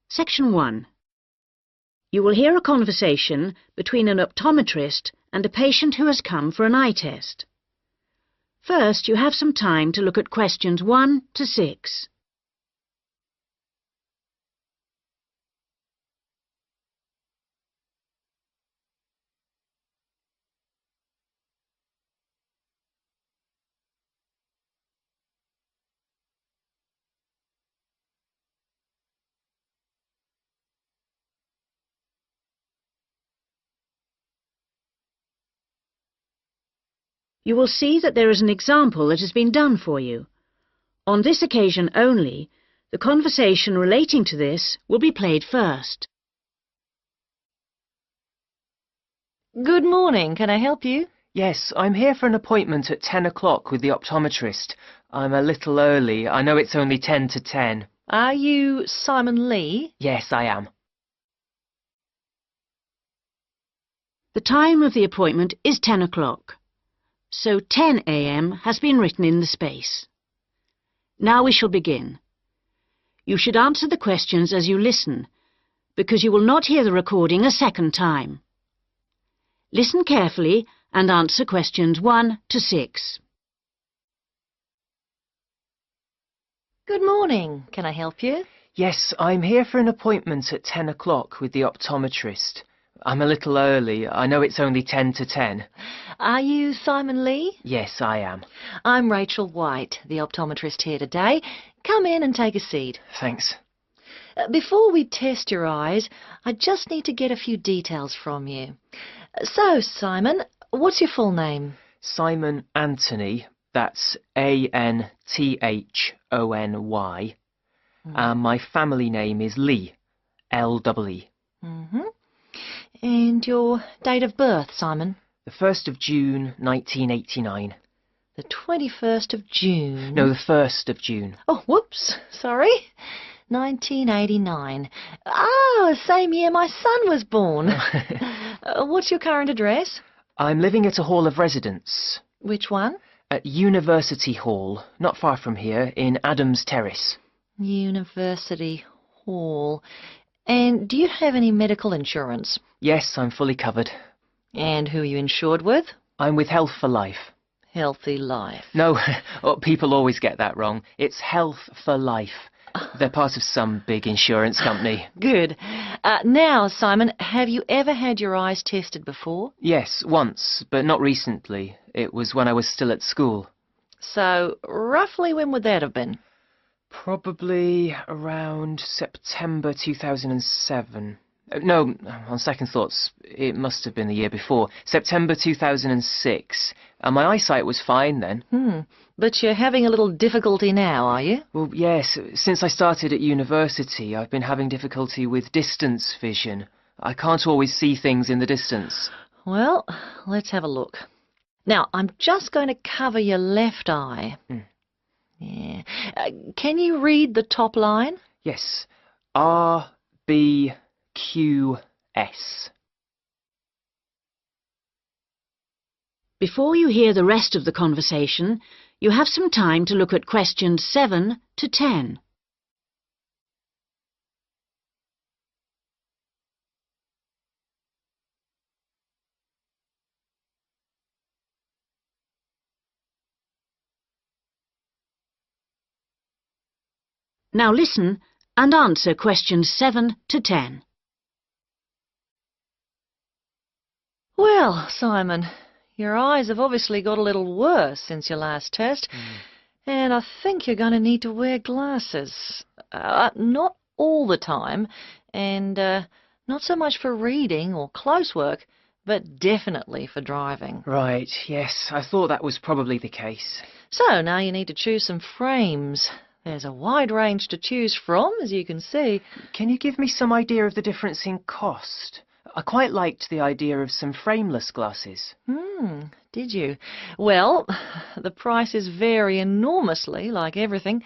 Section 1. You will hear a conversation between an optometrist and a patient who has come for an eye test. First, you have some time to look at questions 1 to 6. You will see that there is an example that has been done for you. On this occasion only, the conversation relating to this will be played first. Good morning. Can I help you? Yes, I'm here for an appointment at 10 o'clock with the optometrist. I'm a little early. I know it's only 10 to 10. Are you Simon Lee? Yes, I am. The time of the appointment is 10 o'clock. So 10 a.m. has been written in the space. Now we shall begin. You should answer the questions as you listen, because you will not hear the recording a second time. Listen carefully and answer questions 1 to 6. Good morning. Can I help you? Yes, I'm here for an appointment at 10 o'clock with the optometrist. I'm a little early. I know it's only 10 to 10. Are you Simon Lee? Yes, I am. I'm Rachel White, the optometrist here today. Come in and take a seat. Thanks. Before we test your eyes, I just need to get a few details from you. So, Simon, what's your full name? Simon Anthony. That's A-N-T-H-O-N-Y. And my family name is Lee. L-E-E. And your date of birth, Simon? The 1st of June, 1989. The 21st of June? No, the 1st of June. Oh, whoops, sorry. 1989. Ah, same year my son was born. What's your current address? I'm living at a hall of residence. Which one? At University Hall, not far from here, in Adams Terrace. University Hall. And do you have any medical insurance? Yes, I'm fully covered. And who are you insured with? I'm with Health for Life. Healthy Life. No, people always get that wrong. It's Health for Life. They're part of some big insurance company. Good. Now, Simon, have you ever had your eyes tested before? Yes, once, but not recently. It was when I was still at school. So, roughly when would that have been? Probably around September 2007. No, on second thoughts, it must have been the year before. September 2006. And my eyesight was fine then. But you're having a little difficulty now, are you? Well, yes. Since I started at university, I've been having difficulty with distance vision. I can't always see things in the distance. Well, let's have a look. Now, I'm just going to cover your left eye. Yeah. Can you read the top line? Yes. R-B-Q-S. Before you hear the rest of the conversation, you have some time to look at questions 7 to 10. Now listen and answer questions 7 to 10. Well, Simon, your eyes have obviously got a little worse since your last test, and I think you're going to need to wear glasses. Not all the time, and not so much for reading or close work, but definitely for driving. Right, yes, I thought that was probably the case. So now you need to choose some frames. There's a wide range to choose from, as you can see. Can you give me some idea of the difference in cost? I quite liked the idea of some frameless glasses. Did you? Well, the prices vary enormously, like everything,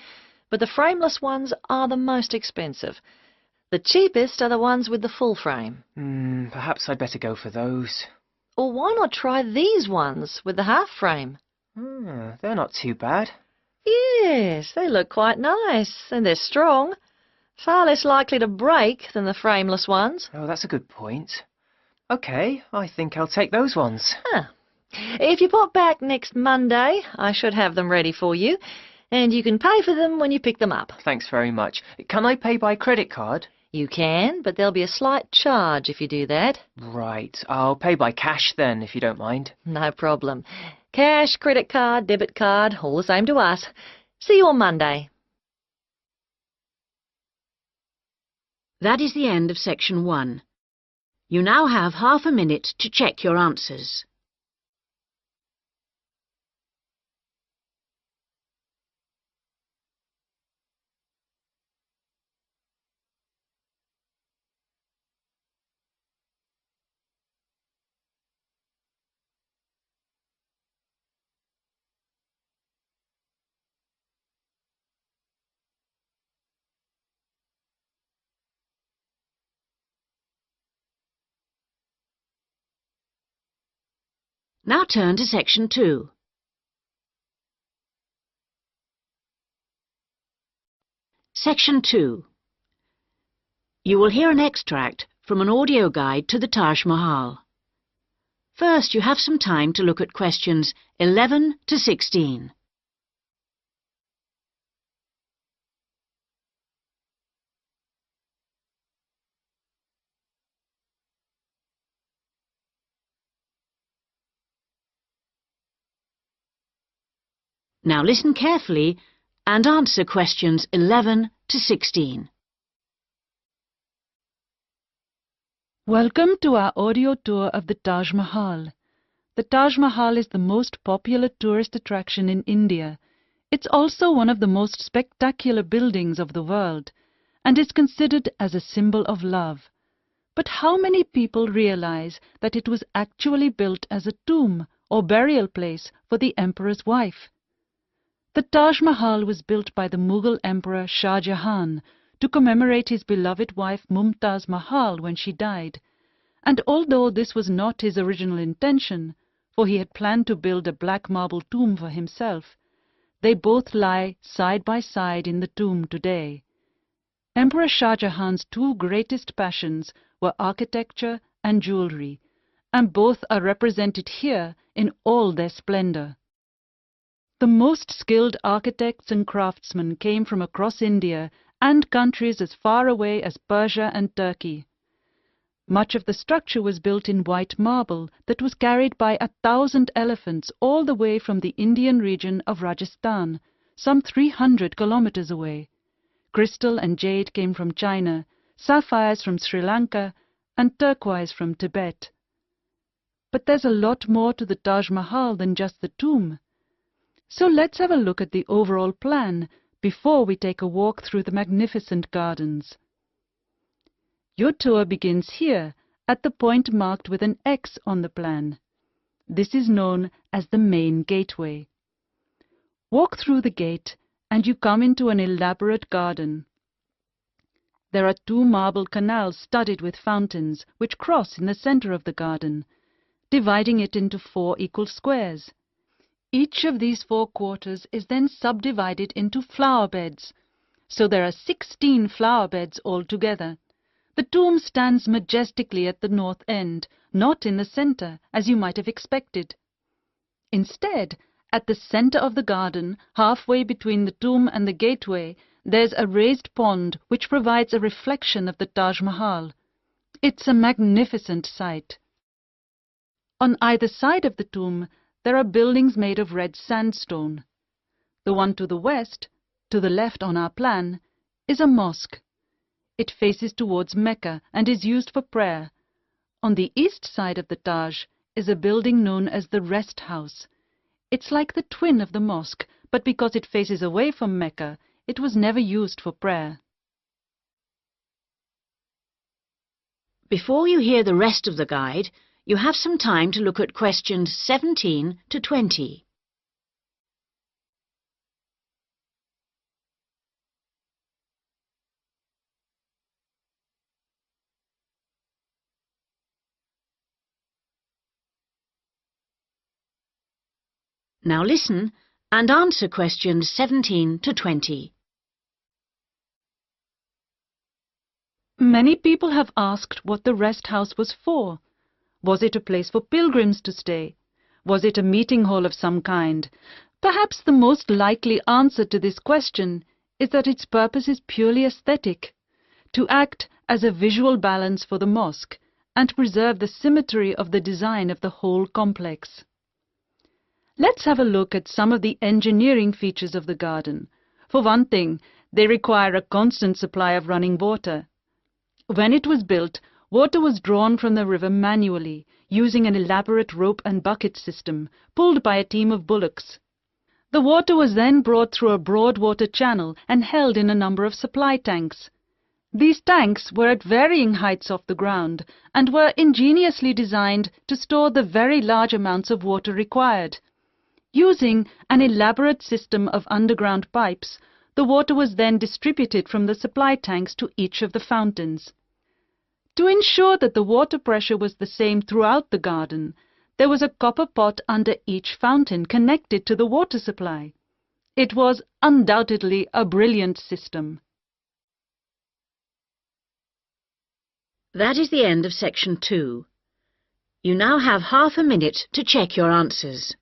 but the frameless ones are the most expensive. The cheapest are the ones with the full frame. Perhaps I'd better go for those. Or why not try these ones with the half frame? They're not too bad. Yes, they look quite nice, and they're strong. Far less likely to break than the frameless ones. Oh, that's a good point. OK, I think I'll take those ones. If you pop back next Monday, I should have them ready for you, and you can pay for them when you pick them up. Thanks very much. Can I pay by credit card? You can, but there'll be a slight charge if you do that. Right, I'll pay by cash then, if you don't mind. No problem. Cash, credit card, debit card, all the same to us. See you on Monday. That is the end of section 1. You now have half a minute to check your answers. Now turn to section 2. Section 2. You will hear an extract from an audio guide to the Taj Mahal. First, you have some time to look at questions 11 to 16. Now listen carefully and answer questions 11 to 16. Welcome to our audio tour of the Taj Mahal. The Taj Mahal is the most popular tourist attraction in India. It's also one of the most spectacular buildings of the world and is considered as a symbol of love. But how many people realize that it was actually built as a tomb or burial place for the emperor's wife? The Taj Mahal was built by the Mughal Emperor Shah Jahan to commemorate his beloved wife Mumtaz Mahal when she died. And although this was not his original intention, for he had planned to build a black marble tomb for himself, they both lie side by side in the tomb today. Emperor Shah Jahan's two greatest passions were architecture and jewelry, and both are represented here in all their splendor. The most skilled architects and craftsmen came from across India and countries as far away as Persia and Turkey. Much of the structure was built in white marble that was carried by 1,000 elephants all the way from the Indian region of Rajasthan, some 300 kilometers away. Crystal and jade came from China, sapphires from Sri Lanka, and turquoise from Tibet. But there's a lot more to the Taj Mahal than just the tomb. So let's have a look at the overall plan before we take a walk through the magnificent gardens. Your tour begins here, at the point marked with an X on the plan. This is known as the main gateway. Walk through the gate and you come into an elaborate garden. There are 2 marble canals studded with fountains which cross in the center of the garden, dividing it into 4 equal squares. Each of these 4 quarters is then subdivided into flower beds, so there are 16 flower beds altogether. The tomb stands majestically at the north end, not in the center, as you might have expected. Instead, at the center of the garden, halfway between the tomb and the gateway, there's a raised pond which provides a reflection of the Taj Mahal. It's a magnificent sight. On either side of the tomb, there are buildings made of red sandstone. The one to the west, to the left on our plan, is a mosque. It faces towards Mecca and is used for prayer. On the east side of the Taj is a building known as the Rest House. It's like the twin of the mosque, but because it faces away from Mecca, it was never used for prayer. Before you hear the rest of the guide, you have some time to look at questions 17 to 20. Now listen and answer questions 17 to 20. Many people have asked what the rest house was for. Was it a place for pilgrims to stay? Was it a meeting hall of some kind? Perhaps the most likely answer to this question is that its purpose is purely aesthetic, to act as a visual balance for the mosque and preserve the symmetry of the design of the whole complex. Let's have a look at some of the engineering features of the garden. For one thing, they require a constant supply of running water. When it was built, water was drawn from the river manually, using an elaborate rope and bucket system, pulled by a team of bullocks. The water was then brought through a broad water channel and held in a number of supply tanks. These tanks were at varying heights off the ground and were ingeniously designed to store the very large amounts of water required. Using an elaborate system of underground pipes, the water was then distributed from the supply tanks to each of the fountains. To ensure that the water pressure was the same throughout the garden, there was a copper pot under each fountain connected to the water supply. It was undoubtedly a brilliant system. That is the end of section 2. You now have half a minute to check your answers.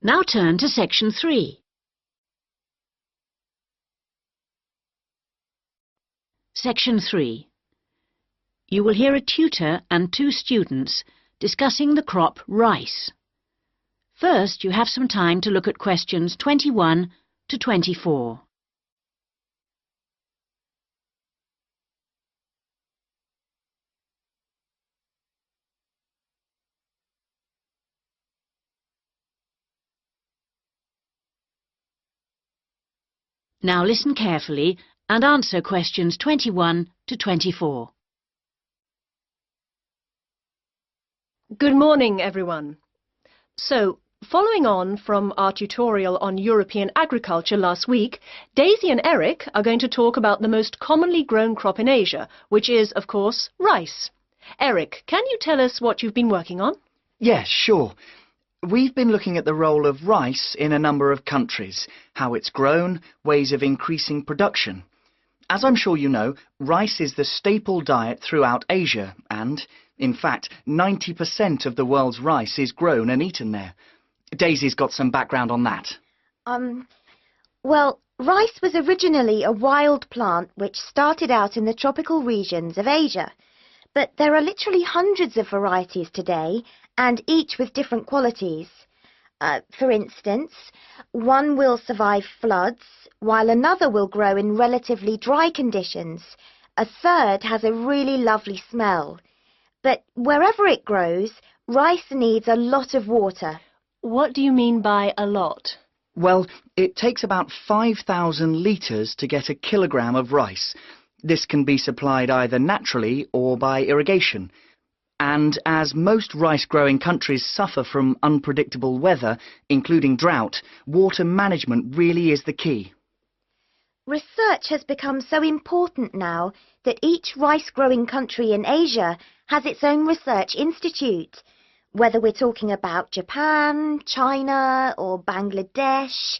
Now turn to section 3. Section 3. You will hear a tutor and 2 students discussing the crop rice. First, you have some time to look at questions 21 to 24. Now listen carefully and answer questions 21 to 24. Good morning, everyone. So, following on from our tutorial on European agriculture last week, Daisy and Eric are going to talk about the most commonly grown crop in Asia, which is, of course, rice. Eric, can you tell us what you've been working on? Yes, sure. We've been looking at the role of rice in a number of countries, how it's grown, ways of increasing production. As I'm sure you know, rice is the staple diet throughout Asia and, in fact, 90% of the world's rice is grown and eaten there. Daisy's got some background on that. Well, rice was originally a wild plant which started out in the tropical regions of Asia. But there are literally hundreds of varieties today, and each with different qualities. For instance, one will survive floods, while another will grow in relatively dry conditions. A third has a really lovely smell. But wherever it grows, rice needs a lot of water. What do you mean by a lot? Well, it takes about 5,000 litres to get a kilogram of rice. This can be supplied either naturally or by irrigation. And as most rice-growing countries suffer from unpredictable weather, including drought, water management really is the key. Research has become so important now that each rice-growing country in Asia has its own research institute. Whether we're talking about Japan, China or Bangladesh,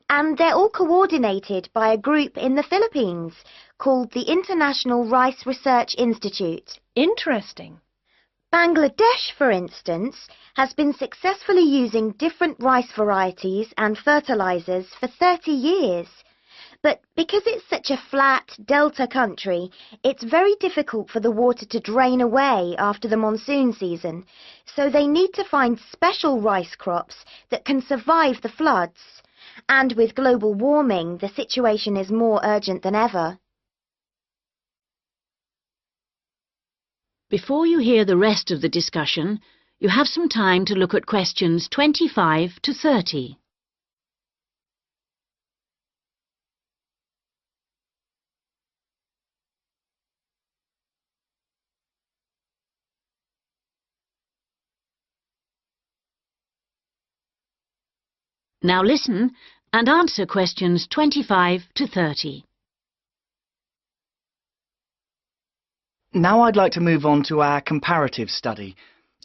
and they're all coordinated by a group in the Philippines called the International Rice Research Institute. Interesting. Bangladesh, for instance, has been successfully using different rice varieties and fertilizers for 30 years. But because it's such a flat delta country, it's very difficult for the water to drain away after the monsoon season, so they need to find special rice crops that can survive the floods. And with global warming, the situation is more urgent than ever. Before you hear the rest of the discussion, you have some time to look at questions 25 to 30. Now listen and answer questions 25 to 30. Now I'd like to move on to our comparative study.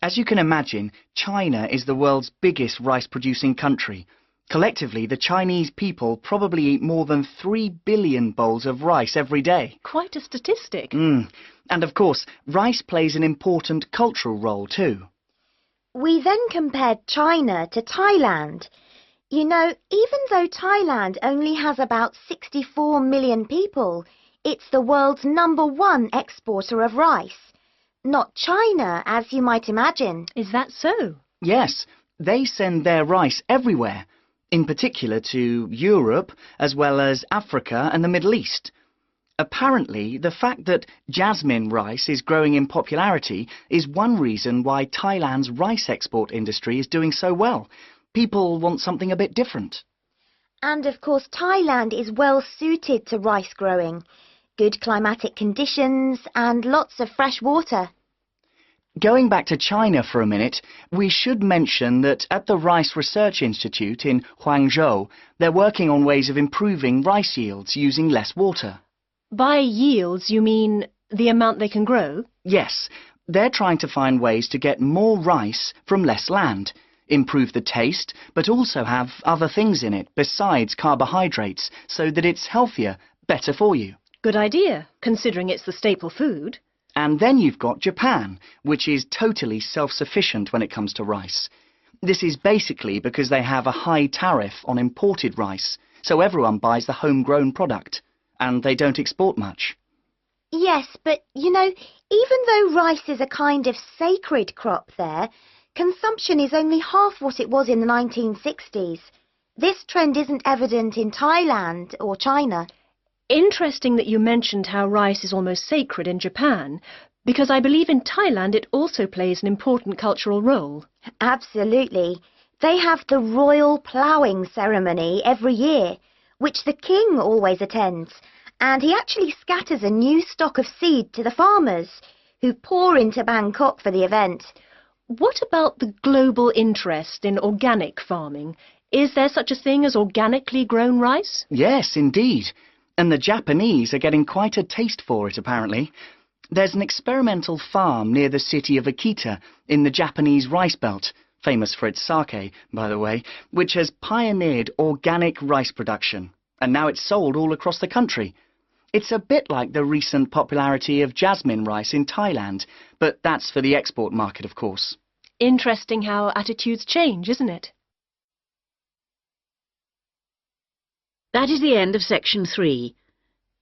As you can imagine, China is the world's biggest rice-producing country. Collectively, the Chinese people probably eat more than 3 billion bowls of rice every day. Quite a statistic. And of course, rice plays an important cultural role too. We then compared China to Thailand. You know, even though Thailand only has about 64 million people, it's the world's #1 exporter of rice. Not China, as you might imagine. Is that so? Yes, they send their rice everywhere, in particular to Europe, as well as Africa and the Middle East. Apparently, the fact that jasmine rice is growing in popularity is one reason why Thailand's rice export industry is doing so well. People want something a bit different. And of course, Thailand is well suited to rice growing. Good climatic conditions and lots of fresh water. Going back to China for a minute, we should mention that at the Rice Research Institute in Huangzhou, they're working on ways of improving rice yields using less water. By yields, you mean the amount they can grow? Yes, they're trying to find ways to get more rice from less land, improve the taste, but also have other things in it besides carbohydrates, so that it's healthier, better for you. Good idea, considering it's the staple food. And then you've got Japan, which is totally self-sufficient when it comes to rice. This is basically because they have a high tariff on imported rice, so everyone buys the homegrown product, and they don't export much. Yes, but you know, even though rice is a kind of sacred crop there, consumption is only half what it was in the 1960s. This trend isn't evident in Thailand or China. Interesting that you mentioned how rice is almost sacred in Japan, because I believe in Thailand it also plays an important cultural role. Absolutely. They have the royal ploughing ceremony every year, which the king always attends, and he actually scatters a new stock of seed to the farmers, who pour into Bangkok for the event. What about the global interest in organic farming? Is there such a thing as organically grown rice? Yes, indeed. And the Japanese are getting quite a taste for it, apparently. There's an experimental farm near the city of Akita in the Japanese rice belt, famous for its sake, by the way, which has pioneered organic rice production, and now it's sold all across the country. It's a bit like the recent popularity of jasmine rice in Thailand, but that's for the export market, of course. Interesting how attitudes change, isn't it? That is the end of section 3.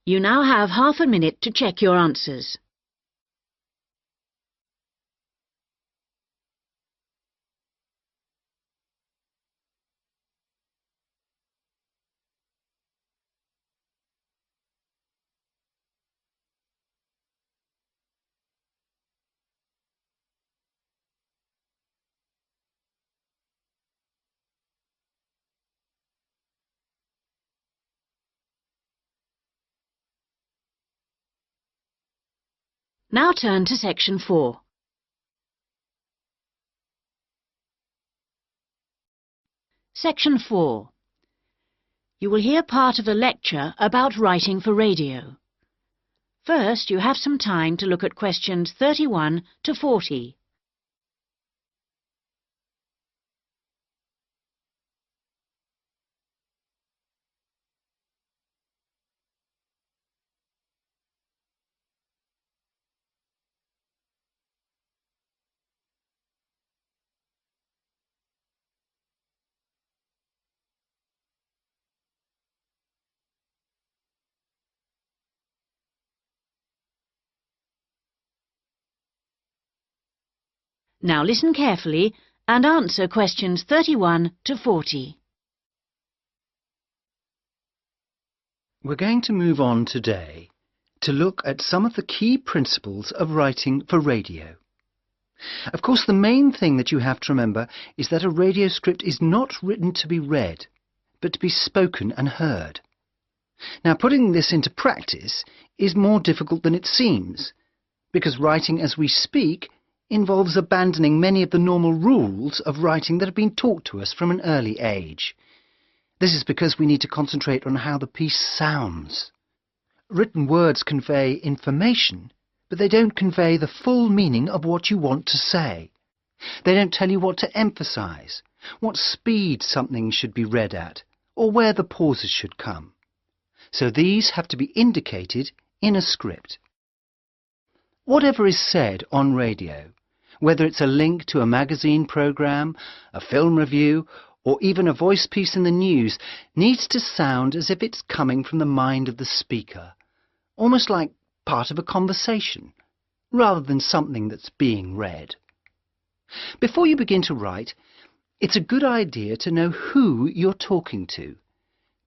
You now have half a minute to check your answers. Now turn to section 4. Section 4. You will hear part of a lecture about writing for radio. First, you have some time to look at questions 31 to 40. Now listen carefully and answer questions 31 to 40. We're going to move on today to look at some of the key principles of writing for radio. Of course, the main thing that you have to remember is that a radio script is not written to be read, but to be spoken and heard. Now, putting this into practice is more difficult than it seems, because writing as we speak involves abandoning many of the normal rules of writing that have been taught to us from an early age. This is because we need to concentrate on how the piece sounds. Written words convey information, but they don't convey the full meaning of what you want to say. They don't tell you what to emphasize, what speed something should be read at, or where the pauses should come. So these have to be indicated in a script. Whatever is said on radio, whether it's a link to a magazine program, a film review, or even a voice piece in the news, needs to sound as if it's coming from the mind of the speaker, almost like part of a conversation, rather than something that's being read. Before you begin to write, it's a good idea to know who you're talking to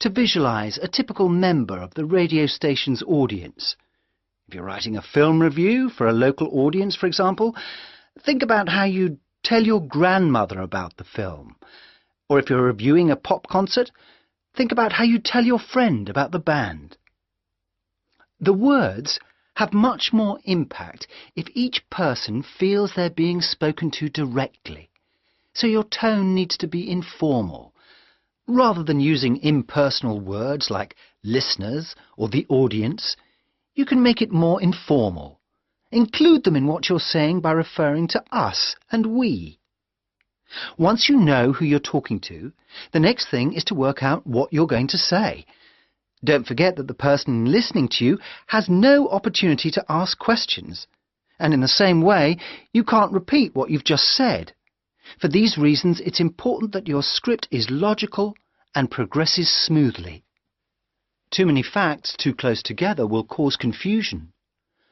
visualize a typical member of the radio station's audience. If you're writing a film review for a local audience, for example, think about how you'd tell your grandmother about the film. Or if you're reviewing a pop concert, think about how you'd tell your friend about the band. The words have much more impact if each person feels they're being spoken to directly. So your tone needs to be informal. Rather than using impersonal words like listeners or the audience, you can make it more informal. Include them in what you're saying by referring to us and we. Once you know who you're talking to, the next thing is to work out what you're going to say. Don't forget that the person listening to you has no opportunity to ask questions. And in the same way, you can't repeat what you've just said. For these reasons, it's important that your script is logical and progresses smoothly. Too many facts too close together will cause confusion,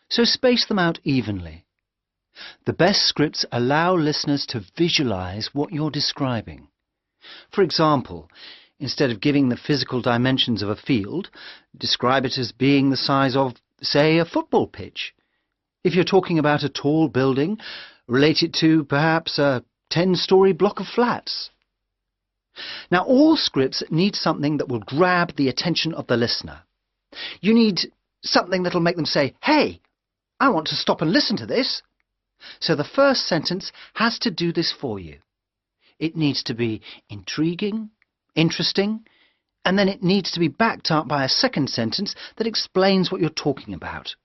so space them out evenly. The best scripts allow listeners to visualize what you're describing. For example, instead of giving the physical dimensions of a field, describe it as being the size of, say, a football pitch. If you're talking about a tall building, relate it to perhaps a 10-story block of flats. Now, all scripts need something that will grab the attention of the listener. You need something that will make them say, "Hey, I want to stop and listen to this." So the first sentence has to do this for you. It needs to be intriguing, interesting, and then it needs to be backed up by a second sentence that explains what you're talking about.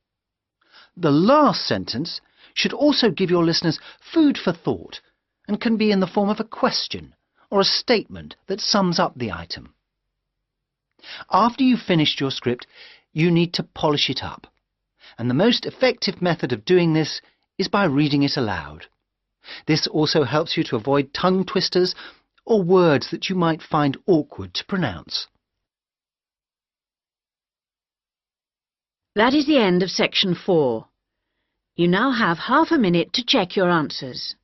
The last sentence should also give your listeners food for thought and can be in the form of a question or a statement that sums up the item. After you've finished your script, you need to polish it up, and the most effective method of doing this is by reading it aloud. This also helps you to avoid tongue twisters or words that you might find awkward to pronounce. That is the end of section 4. You now have half a minute to check your answers.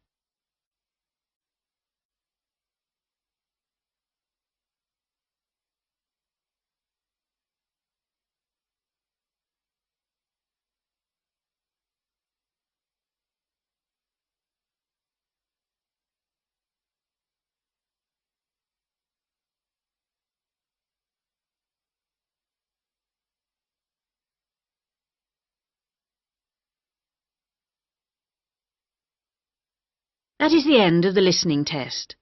That is the end of the listening test.